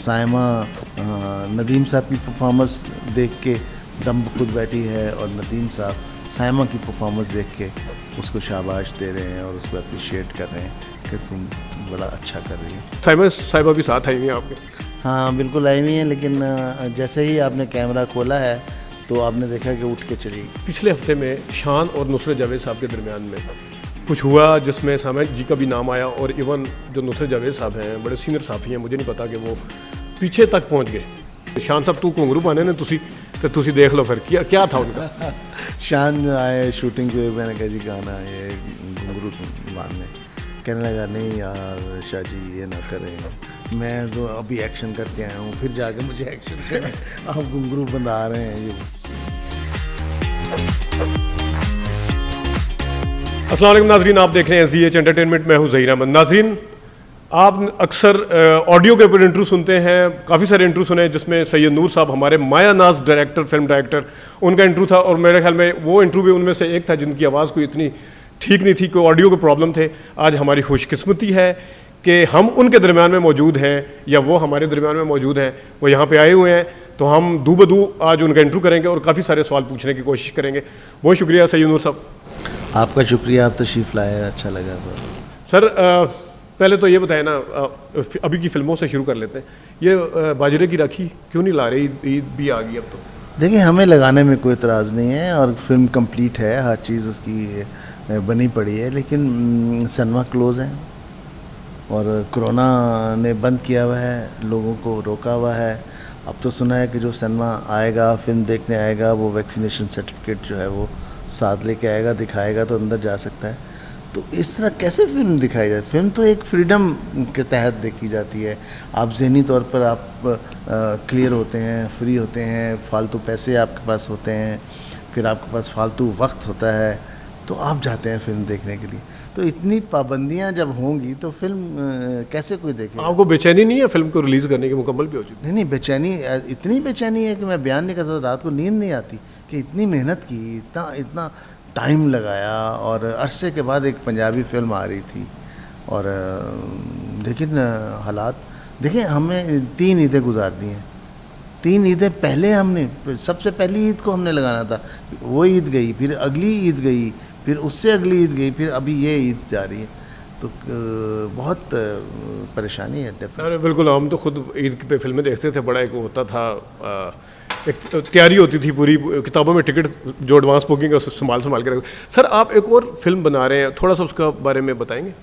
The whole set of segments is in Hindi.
साइमा नदीम साहब की परफॉर्मेंस देख के दम खुद बैठी है, और नदीम साहब साइमा की परफॉर्मेंस देख के उसको शाबाश दे रहे हैं और उसको अप्रिशिएट कर रहे हैं कि तुम बड़ा अच्छा कर रही हो। साइमा साहिबा भी साथ आई हुई हैं आपके? हाँ बिल्कुल आई हुई हैं, लेकिन जैसे ही आपने कैमरा खोला है तो आपने देखा कि उठ के चली। पिछले हफ्ते में शान और नुसरत जावेद साहब के दरमियान में कुछ हुआ जिसमें साइमा जी का भी नाम आया, और इवन जो नुसरत जावेद साहब हैं बड़े सीनियर साफ़ी हैं, मुझे नहीं पता कि वो पीछे तक पहुंच गए। शान साहब तू घुंघरू पाने ने तुसी देख लो फिर क्या था उनका। शान आए शूटिंग पे, मैंने कहा जी गाना ये घुंघरू बांधने, कहने लगा नहीं यार शाह जी ये ना करें, मैं तो अभी एक्शन करके आया हूँ, फिर जाके मुझे एक्शन करें, आप घुंघरू बंधा रहे हैं ये। अस्सलाम वालेकुम नाज़रीन, आप देख रहे हैं ZH एंटरटेनमेंट, मैं हूँ ज़हीर अहमद। नाज़रीन, आप अक्सर ऑडियो के ऊपर इंटरव्यू सुनते हैं, काफ़ी सारे इंटरव्यू सुने जिसमें सैयद नूर साहब हमारे माया नाज डायरेक्टर, फिल्म डायरेक्टर, उनका इंटरव्यू था, और मेरे ख्याल में वो इंटरव्यू भी उनमें से एक था जिनकी आवाज़ कोई इतनी ठीक नहीं थी, कोई ऑडियो के प्रॉब्लम थे। आज हमारी खुशकिस्मती है कि हम उनके दरमियान में मौजूद हैं, या वो हमारे दरमियान में मौजूद हैं, वो यहाँ पे आए हुए हैं, तो हम दू बदू आज उनका इंटरव्यू करेंगे और काफ़ी सारे सवाल पूछने की कोशिश करेंगे। बहुत शुक्रिया सैयद नूर साहब। आपका शुक्रिया, आप तशरीफ़ लाए, अच्छा लगा। सर पहले तो ये बताएं ना, अभी की फ़िल्मों से शुरू कर लेते हैं। ये बाजरे की राखी क्यों नहीं ला रही? ईद भी आ गई अब तो। देखिए हमें लगाने में कोई इतराज़ नहीं है, और फिल्म कंप्लीट है, हर चीज़ उसकी बनी पड़ी है, लेकिन सिनेमा क्लोज़ है और कोरोना ने बंद किया हुआ है, लोगों को रोका हुआ है। अब तो सुना है कि जो सिनेमा आएगा, फिल्म देखने आएगा, वो वैक्सीनेशन सर्टिफिकेट जो है वो साथ लेके आएगा, दिखाएगा तो अंदर जा सकता है। तो इस तरह कैसे फिल्म दिखाई जाए? फिल्म तो एक फ्रीडम के तहत देखी जाती है। आप ज़हनी तौर पर आप क्लियर होते हैं, फ्री होते हैं, फालतू पैसे आपके पास होते हैं, फिर आपके पास फालतू वक्त होता है, तो आप जाते हैं फिल्म देखने के लिए। तो इतनी पाबंदियां जब होंगी तो फिल्म कैसे कोई देखेगा? आपको बेचैनी नहीं है फिल्म को रिलीज़ करने की मुकम्मल भी हो चुकी? नहीं, बेचैनी इतनी बेचैनी है कि मैं बयान नहीं कर सकता। रात को नींद नहीं आती कि इतनी मेहनत की, इतना टाइम लगाया, और अरसे के बाद एक पंजाबी फिल्म आ रही थी, और लेकिन हालात देखें, हमें 3 ईदें गुजार दी हैं। 3 ईदें पहले हमने, सबसे पहली ईद को हमने लगाना था, वो ईद गई, फिर अगली ईद गई, फिर उससे अगली ईद गई, फिर अभी ये ईद जा रही है, तो बहुत परेशानी है। अरे बिल्कुल, हम तो खुद ईद पे फिल्में देखते थे, बड़ा एक होता था, एक तैयारी होती थी पूरी, किताबों में टिकट जो एडवांस बुकिंग है संभाल के रखते। सर आप एक और फिल्म बना रहे हैं, थोड़ा सा उसका बारे में बताएंगे?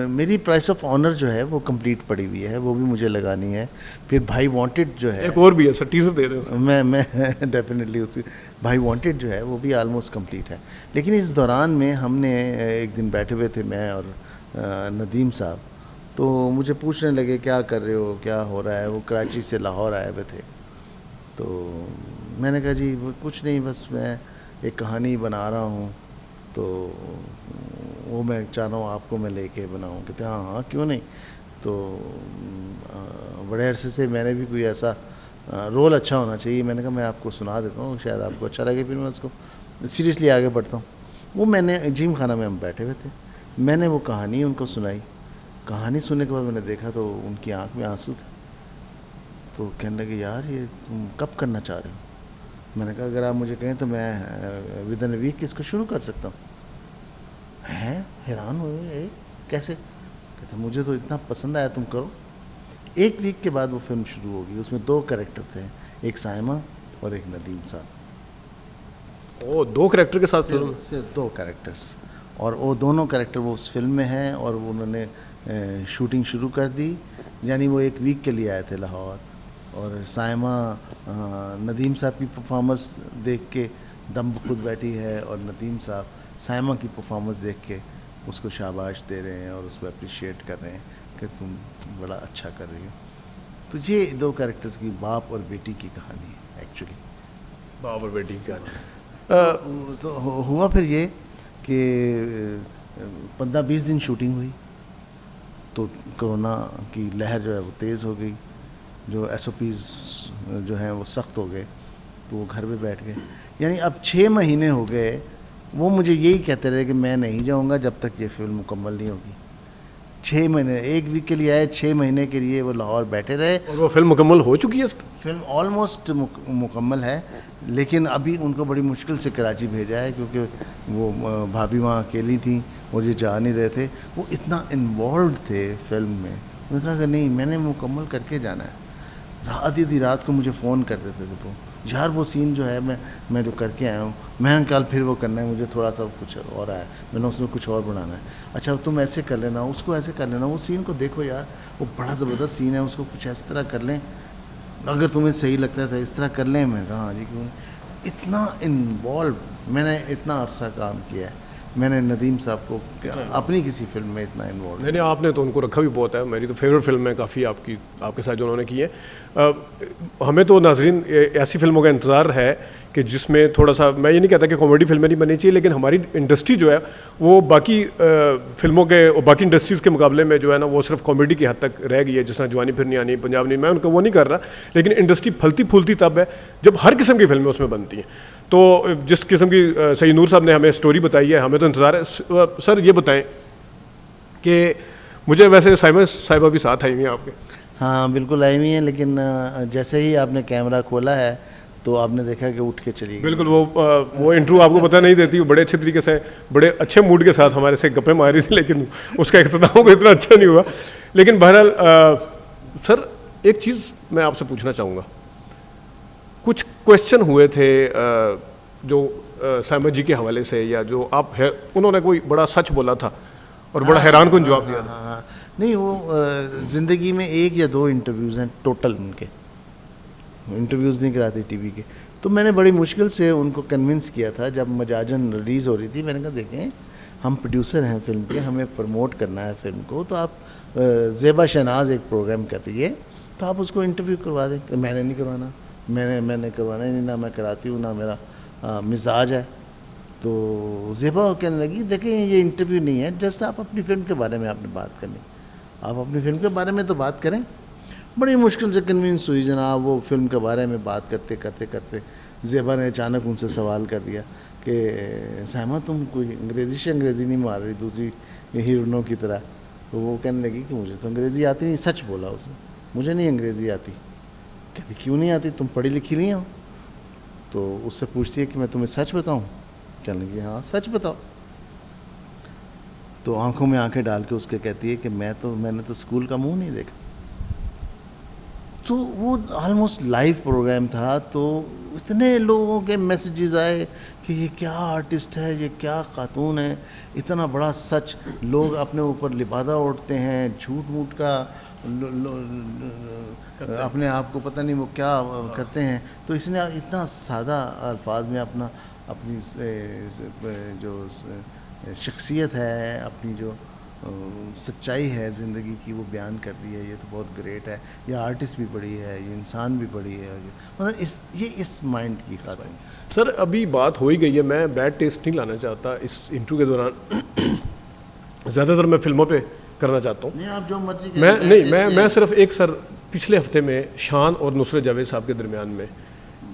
मेरी प्राइस ऑफ ऑनर जो है वो कंप्लीट पड़ी हुई है, वो भी मुझे लगानी है। फिर भाई वांटेड जो है, एक और भी है सर, टीजर दे रहे हो? मैं डेफिनेटली उसी भाई वांटेड जो है वो भी आलमोस्ट कंप्लीट है। लेकिन इस दौरान में हमने एक दिन बैठे हुए थे, मैं और नदीम साहब, तो मुझे पूछने लगे क्या कर रहे हो, क्या हो रहा है। वो कराची से लाहौर आए हुए थे, तो मैंने कहा जी कुछ नहीं, बस मैं एक कहानी बना रहा हूँ, तो वो मैं चाह रहा हूँ आपको मैं लेके बनाऊँ। कहते हाँ हाँ क्यों नहीं। तो बड़े अरसे से मैंने भी कोई ऐसा रोल अच्छा होना चाहिए, मैंने कहा मैं आपको सुना देता हूँ, शायद आपको अच्छा लगे, फिर मैं उसको सीरियसली आगे बढ़ता हूँ। वो मैंने जिम खाना में हम बैठे हुए थे, मैंने वो कहानी उनको सुनाई। कहानी सुनने के बाद मैंने देखा तो उनकी आँख में आंसू थे, तो कहने लगे यार ये तुम कब करना चाह रहे हो? मैंने कहा अगर आप मुझे कहें तो मैं विद इन अ वीक इसको शुरू कर सकता हूँ। हैं हैरान हुए, कैसे? कहते मुझे तो इतना पसंद आया, तुम करो। 1 वीक के बाद वो फिल्म शुरू होगी। उसमें 2 कैरेक्टर थे, एक साइमा और एक नदीम साहब। ओ, 2 कैरेक्टर के साथ फिल्म? सिर्फ 2 कैरेक्टर्स, और वो दोनों कैरेक्टर वो उस फिल्म में हैं, और वो उन्होंने शूटिंग शुरू कर दी। यानी वो 1 वीक के लिए आए थे लाहौर, और साइमा नदीम साहब की परफॉर्मेंस देख के दम खुद बैठी है, और नदीम साहब साइमा की परफॉर्मेंस देख के उसको शाबाश दे रहे हैं और उसको अप्रिशिएट कर रहे हैं कि तुम बड़ा अच्छा कर रही हो। तो ये 2 कैरेक्टर्स की बाप और बेटी की कहानी है एक्चुअली। बाप और बेटी की कहानी। तो हुआ फिर ये कि 15-20 दिन शूटिंग हुई, तो कोरोना की लहर जो है वो तेज़ हो गई, जो SOPs जो हैं वो सख्त हो गए, तो वो घर पे बैठ गए। यानी अब 6 महीने हो गए, वो मुझे यही कहते रहे कि मैं नहीं जाऊंगा जब तक ये फिल्म मुकम्मल नहीं होगी। 6 महीने, 1 वीक के लिए आए, 6 महीने के लिए वो लाहौर बैठे रहे। और वो फिल्म मुकम्मल हो चुकी है इसकी? फिल्म ऑलमोस्ट मुकम्मल है, लेकिन अभी उनको बड़ी मुश्किल से कराची भेजा है क्योंकि वो भाभी वहाँ अकेली थी और ये जा नहीं रहे थे। वो इतना इन्वॉल्व थे फिल्म में, उन्होंने कहा कि नहीं मैंने मुकम्मल करके जाना है। आधी रात को मुझे फ़ोन कर देते थे वो, यार वो सीन जो है मैं जो करके आया हूँ, मैंने कल फिर वो करना है, मुझे थोड़ा सा कुछ और आया, मैंने उसमें कुछ और बनाना है। अच्छा तुम ऐसे कर लेना, उसको ऐसे कर लेना, वो सीन को देखो यार वो बड़ा ज़बरदस्त सीन है, उसको कुछ इस तरह कर लें, अगर तुम्हें सही लगता था इस तरह कर लें। मैं कहा हाँ जी क्यों। इतना इन्वॉल्व, मैंने इतना अरसा काम किया है, मैंने नदीम साहब को अपनी किसी फिल्म में इतना इन्वॉल्व नहीं, आपने तो उनको रखा भी बहुत है। मेरी तो फेवरेट फिल्म है काफ़ी आपके साथ जो उन्होंने की है। हमें तो नाजरीन ऐसी फिल्मों का इंतज़ार है कि जिसमें थोड़ा सा, मैं ये नहीं कहता कि कॉमेडी फिल्में नहीं बननी चाहिए, लेकिन हमारी इंडस्ट्री जो है वो बाकी फिल्मों के, बाकी इंडस्ट्रीज़ के मुकाबले में जो है ना वो सिर्फ कॉमेडी की हद तक रह गई है। जिस तरह जवानी फिर नहीं आनी, पंजाब नहीं, मैं उनको वो नहीं कर रहा, लेकिन इंडस्ट्री फलती फूलती तब है जब हर किस्म की फिल्में उसमें बनती हैं। तो जिस किस्म की सैयद नूर साहब ने हमें स्टोरी बताई है, हमें तो इंतज़ार है। सर ये बताएं कि मुझे वैसे साइमा साहिबा भी साथ आई हुई हैं आपके? हाँ बिल्कुल आई हुई हैं, लेकिन जैसे ही आपने कैमरा खोला है तो आपने देखा कि उठ के चली गई। बिल्कुल, वो इंटरव्यू आपको पता नहीं देती, वो बड़े अच्छे तरीके से, बड़े अच्छे मूड के साथ हमारे से गप्पे मारी थी, लेकिन उसका इख्तिताम को इतना अच्छा नहीं हुआ। लेकिन बहरहाल सर एक चीज़ मैं आपसे पूछना चाहूँगा, कुछ क्वेश्चन हुए थे जो साइमा जी के हवाले से, या जो आप है, उन्होंने कोई बड़ा सच बोला था और बड़ा हैरान कुन जवाब दिया था। हाँ नहीं, वो ज़िंदगी में 1 या 2 इंटरव्यूज़ हैं टोटल उनके, इंटरव्यूज़ नहीं कराते टीवी के। तो मैंने बड़ी मुश्किल से उनको कन्विंस किया था जब मजाजन रिलीज़ हो रही थी। मैंने कहा देखें हम प्रोड्यूसर हैं फिल्म के, हमें प्रमोट करना है फिल्म को, तो आप ज़ेबा शहनाज एक प्रोग्राम कर रही है तो आप उसको इंटरव्यू करवा दें। तो मैंने नहीं करवाना, मैंने करवाना ही नहीं, ना मैं कराती हूँ ना मेरा मिजाज है। तो ज़ेबा कहने लगी देखें ये इंटरव्यू नहीं है, जस्ट आप अपनी फ़िल्म के बारे में आपने बात करनी, आप अपनी फ़िल्म के बारे में तो बात करें। बड़ी मुश्किल से कन्विंस हुई जनाब। वो फिल्म के बारे में बात करते करते ज़ेबा ने अचानक उनसे सवाल कर दिया कि साइमा तुम कोई अंग्रेज़ी नहीं मार रही दूसरी हीरोइनों की तरह। तो वो कहने लगी कि मुझे तो अंग्रेज़ी आती नहीं। सच बोला उसने, मुझे नहीं अंग्रेज़ी आती। कहती क्यों नहीं आती, तुम पढ़ी लिखी नहीं हो? तो उससे पूछती है कि मैं तुम्हें सच बताऊँ? कहने लगी हाँ सच बताओ। तो आंखों में आंखें डाल के उसके कहती है कि मैंने तो स्कूल का मुंह नहीं देखा। तो वो ऑलमोस्ट लाइव प्रोग्राम था, तो इतने लोगों के मैसेजेस आए कि ये क्या आर्टिस्ट है, ये क्या खातून है, इतना बड़ा सच। लोग अपने ऊपर लिबादा ओढ़ते हैं, झूठ मूठ का अपने आप को पता नहीं वो क्या करते हैं। तो इसने इतना सादा अल्फाज में अपनी जो शख्सियत है, अपनी जो सच्चाई है ज़िंदगी की, वो बयान कर दी है। ये तो बहुत ग्रेट है, ये आर्टिस्ट भी बड़ी है, ये इंसान भी बड़ी है, मतलब इस माइंड की खातिर। सर अभी बात हो ही गई है, मैं बैड टेस्ट नहीं लाना चाहता इस इंटरव्यू के दौरान। ज़्यादातर मैं फिल्मों पे करना चाहता हूँ। नहीं आप जो मर्जी मैं सिर्फ एक, सर पिछले हफ्ते में शान और नुसरत जावेद साहब के दरमियान में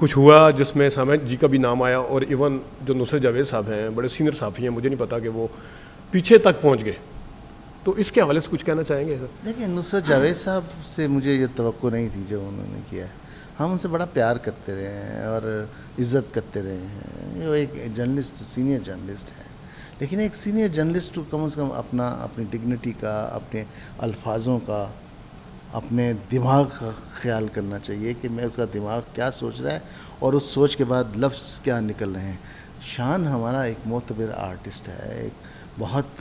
कुछ हुआ जिसमें साइमा जी का भी नाम आया, और इवन जो नुसरत जावेद साहब हैं बड़े सीनियर साफ़ी हैं, मुझे नहीं पता कि वो पीछे तक पहुँच गए। तो इसके हवाले से कुछ कहना चाहेंगे सर? देखिए नुसरत जावेद साहब से मुझे ये तवक्को नहीं थी जो उन्होंने किया है। हम उनसे बड़ा प्यार करते रहे हैं और इज़्ज़त करते रहे हैं। वो एक जर्नलिस्ट, सीनियर जर्नलिस्ट है, लेकिन एक सीनियर जर्नलिस्ट को कम से कम अपनी डिग्निटी का, अपने अल्फाजों का, अपने दिमाग का ख्याल करना चाहिए कि मैं उसका दिमाग क्या सोच रहा है और उस सोच के बाद लफ्ज़ क्या निकल रहे हैं। शान हमारा एक मोतबर आर्टिस्ट है, एक बहुत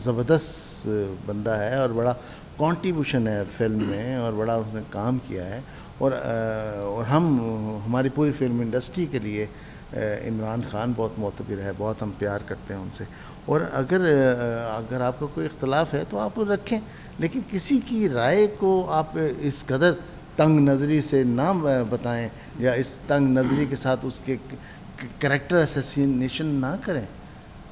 ज़बरदस्त बंदा है और बड़ा कंट्रीब्यूशन है फिल्म में और बड़ा उसने काम किया है। और हमारी पूरी फिल्म इंडस्ट्री के लिए इमरान खान बहुत मोतबर है, बहुत हम प्यार करते हैं उनसे। और अगर आपका कोई इख्तलाफ है तो आप रखें, लेकिन किसी की राय को आप इस कदर तंग नज़री से ना बताएं या इस तंग नज़री के साथ उसके कैरेक्टर असैसिनेशन ना करें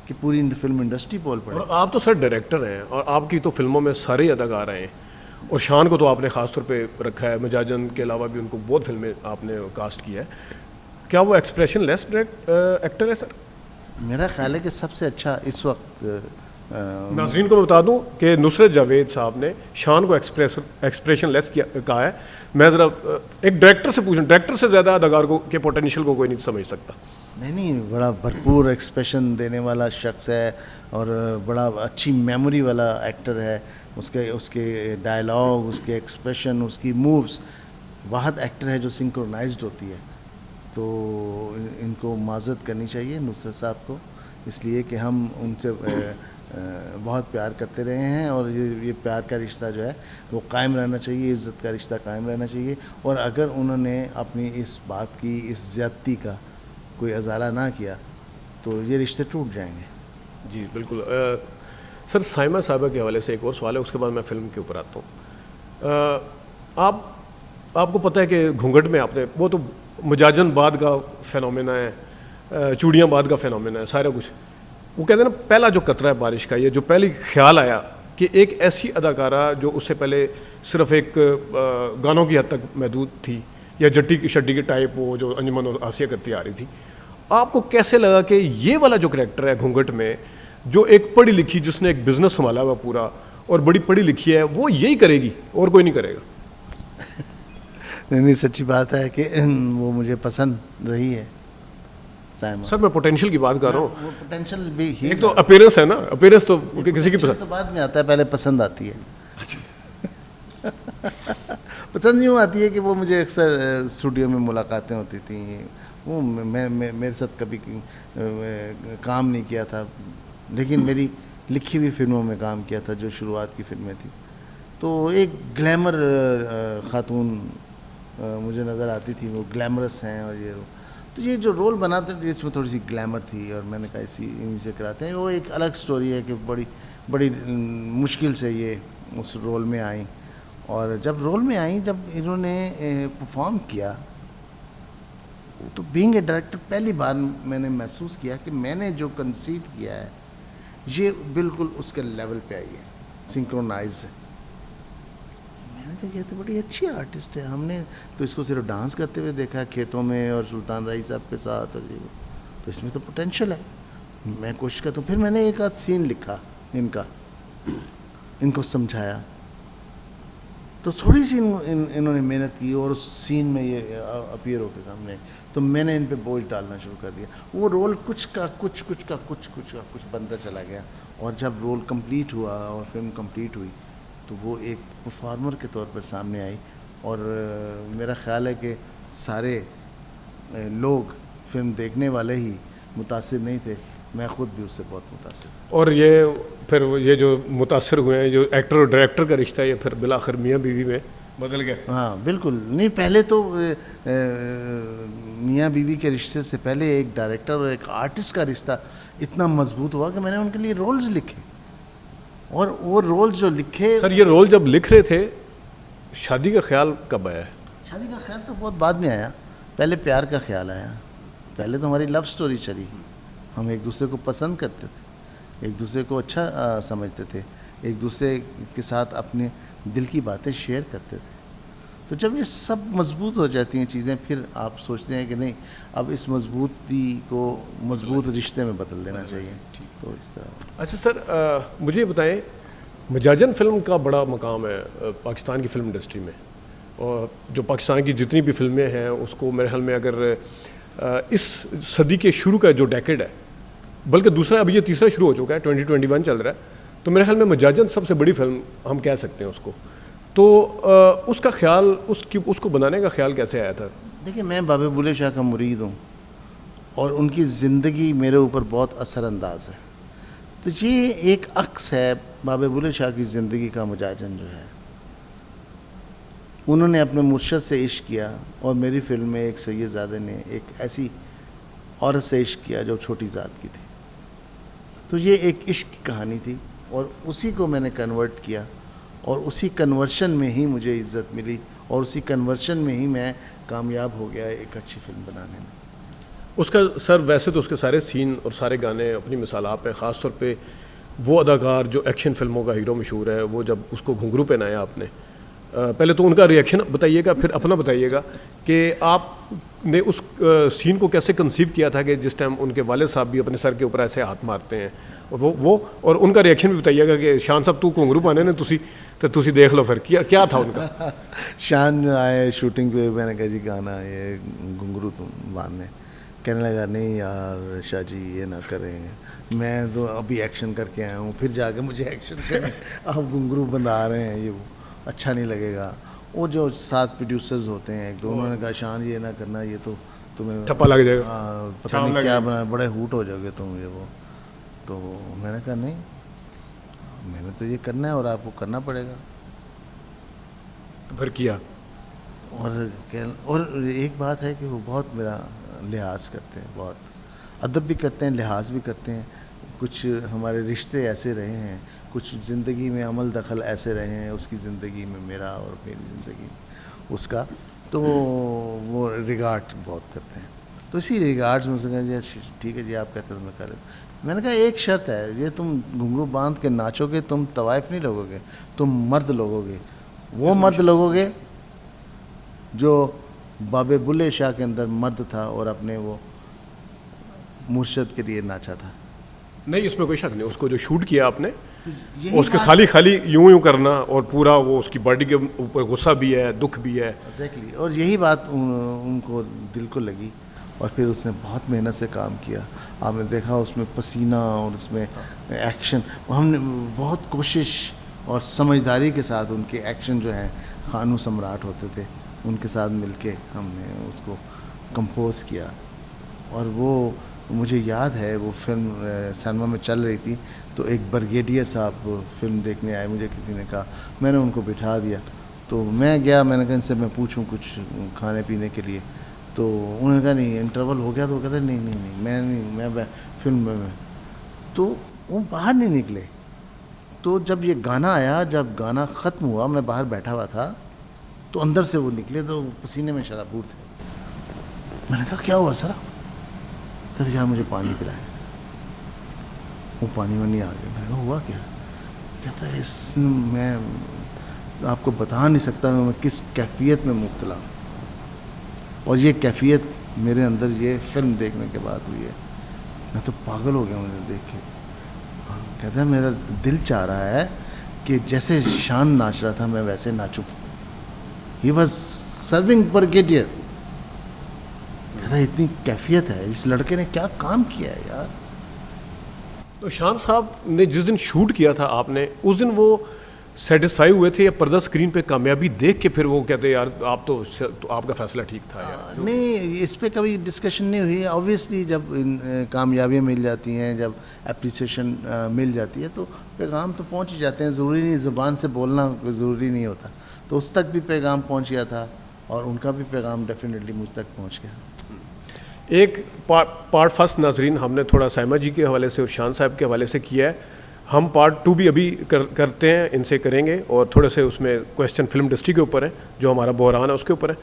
कि पूरी फिल्म इंडस्ट्री बोल पड़े। और आप तो सर डायरेक्टर हैं और आपकी तो फिल्मों में सारे अदाकार हैं, और शान को तो आपने ख़ास तौर पे रखा है, मजाजन के अलावा भी उनको बहुत फिल्में आपने कास्ट किया है। क्या वो एक्सप्रेशन लेस एक्टर है सर? मेरा ख्याल है कि सबसे अच्छा इस वक्त नाज़रीन को मैं बता दूं कि नुसरत जावेद साहब ने शान को एक्सप्रेशन लेस किया कहा है। मैं ज़रा एक डायरेक्टर से पूछूं, डायरेक्टर से ज़्यादा अदाकार को के पोटेंशियल को कोई नहीं समझ सकता। नहीं, बड़ा भरपूर एक्सप्रेशन देने वाला शख्स है और बड़ा अच्छी मेमोरी वाला एक्टर है। उसके उसके डायलॉग, उसके एक्सप्रेशन, उसकी मूव्स, वाहद एक्टर है जो सिंक्रोनाइज्ड होती है। तो इनको माजत करनी चाहिए नुसरत साहब को, इसलिए कि हम उनसे बहुत प्यार करते रहे हैं और ये प्यार का रिश्ता जो है वो कायम रहना चाहिए, इज़्ज़त का रिश्ता कायम रहना चाहिए। और अगर उन्होंने अपनी इस बात की, इस ज़्यादती का कोई अजाला ना किया तो ये रिश्ते टूट जाएंगे। जी बिल्कुल। सर साइमा साहिबा के हवाले से एक और सवाल है, उसके बाद मैं फ़िल्म के ऊपर आता हूँ। आपको पता है कि घूंघट में आपने, वो तो मजाजन बाद का फ़ेनोमेना है, चूड़ियाँ बाद का फ़ेनोमेना है, सारा कुछ। वो कहते हैं ना, पहला जो कतरा है बारिश का, ये जो पहली ख्याल आया कि एक ऐसी अदाकारा जो उससे पहले सिर्फ एक गानों की हद तक महदूद थी या जट्टी की शड्डी के टाइप, वो जो अंजुमन और आसिया करती आ रही थी, आपको कैसे लगा कि ये वाला जो करैक्टर है घूंघट में, जो एक पढ़ी लिखी, जिसने एक बिज़नेस संभाला हुआ पूरा और बड़ी पढ़ी लिखी है, वो यही करेगी और कोई नहीं करेगा? नहीं, सच्ची बात है कि वो मुझे पसंद रही है साइमा। सर मैं पोटेंशियल की बात कर रहा हूँ। वो पोटेंशियल भी ही, एक तो अपीयरेंस है ना, अपीयरेंस तो किसी की पसंद तो बाद में आता है, पहले पसंद आती है। पसंद यूँ आती है कि वो मुझे अक्सर स्टूडियो में मुलाकातें होती थी, वो मैं मेरे साथ कभी काम नहीं किया था, लेकिन मेरी लिखी हुई फिल्मों में काम किया था जो शुरुआत की फिल्में थी। तो एक ग्लैमर खातून मुझे नज़र आती थी, वो ग्लैमरस हैं और ये जो रोल बनाते हैं इसमें थोड़ी सी ग्लैमर थी और मैंने कहा इन्हीं से कराते हैं। वो एक अलग स्टोरी है कि बड़ी मुश्किल से ये उस रोल में आई, और जब रोल में आई, जब इन्होंने परफॉर्म किया, तो बीइंग ए डायरेक्टर पहली बार मैंने महसूस किया कि मैंने जो कंसीव किया है ये बिल्कुल उसके लेवल पे आई है, सिंक्रोनाइज है। मैंने कहा ये तो बड़ी अच्छी आर्टिस्ट है, हमने तो इसको सिर्फ डांस करते हुए देखा है खेतों में और सुल्तान राही साहब के साथ, और ये तो इसमें तो पोटेंशियल है, मैं कोशिश करता हूँ। फिर मैंने एक आध सीन लिखा इनको समझाया, तो थोड़ी सी इन्होंने मेहनत की और उस सीन में ये अपीयर हो के सामने, तो मैंने इन पे बोझ डालना शुरू कर दिया। वो रोल कुछ का कुछ बनता चला गया, और जब रोल कंप्लीट हुआ और फिल्म कंप्लीट हुई तो वो एक परफॉर्मर के तौर पर सामने आई, और मेरा ख्याल है कि सारे लोग फिल्म देखने वाले ही मुतासिर नहीं थे, मैं ख़ुद भी उससे बहुत मुतासिर। और ये फिर ये जो मुतासर हुए हैं, जो एक्टर और डायरेक्टर का रिश्ता है, ये फिर बिलाखिर मियाँ बीवी में बदल गया। हाँ बिल्कुल, नहीं पहले तो मियाँ बीवी के रिश्ते से पहले एक डायरेक्टर और एक आर्टिस्ट का रिश्ता इतना मजबूत हुआ कि मैंने उनके लिए रोल्स लिखे, और वो रोल्स जो लिखे। सर ये रोल जब लिख रहे थे, शादी का ख्याल कब आया? शादी का ख्याल तो बहुत बाद में आया, पहले प्यार का ख्याल आया। पहले तो हमारी लव स्टोरी चली, हम एक दूसरे को पसंद करते थे, एक दूसरे को अच्छा समझते थे, एक दूसरे के साथ अपने दिल की बातें शेयर करते थे। तो जब ये सब मजबूत हो जाती हैं चीज़ें, फिर आप सोचते हैं कि नहीं, अब इस मजबूती को मजबूत रिश्ते में बदल देना चाहिए। तो इस तरह। अच्छा सर, मुझे बताएं, मजाजन फ़िल्म का बड़ा मकाम है पाकिस्तान की फ़िल्म इंडस्ट्री में, और जो पाकिस्तान की जितनी भी फिल्में हैं उसको मेरे ख्याल में अगर इस सदी के शुरू का जो डेकेड है, बल्कि दूसरा अभी ये तीसरा शुरू हो चुका है, 2021 चल रहा है, तो मेरे ख्याल में मजाजन सबसे बड़ी फिल्म हम कह सकते हैं उसको। तो उसका ख्याल, उसको बनाने का ख्याल कैसे आया था? देखिए, मैं बाबा बुल्ले शाह का मुरीद हूँ और उनकी ज़िंदगी मेरे ऊपर बहुत असरअंदाज है। तो ये एक अक्स है बाबा बुल्ले शाह की ज़िंदगी का, मजाजन जो है। उन्होंने अपने मुर्शद से इश्क किया, और मेरी फिल्म में एक सैयदज़ादे ने एक ऐसी औरत से इश्क किया जो छोटी ज़ात की थी। तो ये एक इश्क की कहानी थी, और उसी को मैंने कन्वर्ट किया, और उसी कन्वर्शन में ही मुझे इज़्ज़त मिली, और उसी कन्वर्शन में ही मैं कामयाब हो गया एक अच्छी फिल्म बनाने में। उसका सर वैसे तो उसके सारे सीन और सारे गाने अपनी मिसाल आप है, ख़ास तौर पे वो अदाकार जो एक्शन फिल्मों का हीरो मशहूर है, वो जब उसको घुंघरू पहनाया आपने, पहले तो उनका रिएक्शन बताइएगा, फिर अपना बताइएगा कि आपने उस सीन को कैसे कंसीव किया था कि जिस टाइम उनके वालिद साहब भी अपने सर के ऊपर ऐसे हाथ मारते हैं, और वो और उनका रिएक्शन भी बताइएगा कि शान साहब तू घुंघरू पाने ने तुसी देख लो फिर क्या था उनका। शान आए शूटिंग पे, मैंने कहा जी गाना ये घुंघरू तुम बांधने, कहने लगा नहीं यार शाह जी ये ना करें, मैं तो अभी एक्शन करके आया हूँ, फिर जाके मुझे एक्शन करने आप घुंघरू बंधा रहे हैं, ये वो अच्छा नहीं लगेगा। वो जो 7 प्रोड्यूसर्स होते हैं एक दो, उन्होंने कहा शान ये ना करना, ये तो तुम्हें ठप्पा लग जाएगा, पता नहीं क्या बना, बड़े हूट हो जाओगे तुम, ये वो। तो मैंने कहा नहीं, मैंने तो ये करना है और आपको करना पड़ेगा। तो फिर किया। और एक बात है कि वो बहुत मेरा लिहाज करते हैं, बहुत अदब भी करते हैं, लिहाज भी करते हैं। कुछ हमारे रिश्ते ऐसे रहे हैं, कुछ ज़िंदगी में अमल दखल ऐसे रहे हैं, उसकी ज़िंदगी में मेरा और मेरी ज़िंदगी में उसका, तो वो रिगार्ड बहुत करते हैं। तो इसी रिगार्ड्स में उसने कहा जी ठीक है जी आप कहते हैं तो मैं कर लेता। मैंने कहा एक शर्त है, ये तुम घुंघरू बांध के नाचोगे, तुम तवाइफ नहीं लोगोगे, तुम मर्द लोगोगे, वो मर्द लोगोगे जो बाबे बुल्ले शाह के अंदर मर्द था और अपने वो मुर्शद के लिए नाचा था। नहीं, इसमें कोई शक नहीं, उसको जो शूट किया आपने यही उसके खाली यूं करना, और पूरा वो उसकी बॉडी के ऊपर गुस्सा भी है, दुख भी है। एग्जैक्टली, और यही बात उनको दिल को लगी, और फिर उसने बहुत मेहनत से काम किया। आपने देखा उसमें पसीना और उसमें एक्शन, हमने बहुत कोशिश और समझदारी के साथ उनके एक्शन जो हैं, खानू सम्राट होते थे, उनके साथ मिलके हमने उसको कंपोज किया। और वो मुझे याद है वो फिल्म सिनेमा में चल रही थी, तो एक ब्रिगेडियर साहब फिल्म देखने आए, मुझे किसी ने कहा, मैंने उनको बिठा दिया, तो मैं गया, मैंने कहा इनसे मैं पूछूं कुछ खाने पीने के लिए, तो उन्होंने कहा नहीं इंटरवल हो गया, तो वो कहते नहीं मैं फिल्म में, तो वो बाहर नहीं निकले। तो जब ये गाना आया, जब गाना ख़त्म हुआ, मैं बाहर बैठा हुआ था, तो अंदर से वो निकले, तो पसीने में शराबूर थे। मैंने कहा क्या हुआ सर? कहते यार मुझे पानी पिलाएं। वो पानी में नहीं आ गया। मैंने कहा हुआ क्या? कहता है मैं आपको बता नहीं सकता मैं किस कैफियत में मुब्तला हूँ, और ये कैफियत मेरे अंदर ये फिल्म देखने के बाद हुई है। मैं तो पागल हो गया मुझे देख के। हाँ, कहता है मेरा दिल चाह रहा है कि जैसे शान नाच रहा था मैं वैसे नाचूं। He was serving brigadier. कहता है इतनी कैफियत है, इस लड़के ने क्या काम किया है यार। तो शान साहब ने जिस दिन शूट किया था आपने, उस दिन वो सेटिस्फाई हुए थे या पर्दा स्क्रीन पे कामयाबी देख के फिर वो कहते यार आप तो आपका फैसला ठीक था यार? नहीं, इस पे कभी डिस्कशन नहीं हुई। ऑब्वियसली जब कामयाबियाँ मिल जाती हैं, जब अप्रिसिएशन मिल जाती है, तो पैगाम तो पहुंच ही जाते हैं। ज़रूरी नहीं ज़ुबान से बोलना ज़रूरी नहीं होता। तो उस तक भी पैगाम पहुंच गया था, और उनका भी पैगाम डेफिनेटली मुझ तक पहुंच गया। एक पार्ट फर्स्ट नाजरीन हमने थोड़ा साइमा जी के हवाले से और शान साहब के हवाले से किया है। हम पार्ट 2 भी अभी करते हैं, इनसे करेंगे, और थोड़े से उसमें क्वेश्चन फिल्म इंडस्ट्री के ऊपर है, जो हमारा बहरान है उसके ऊपर है।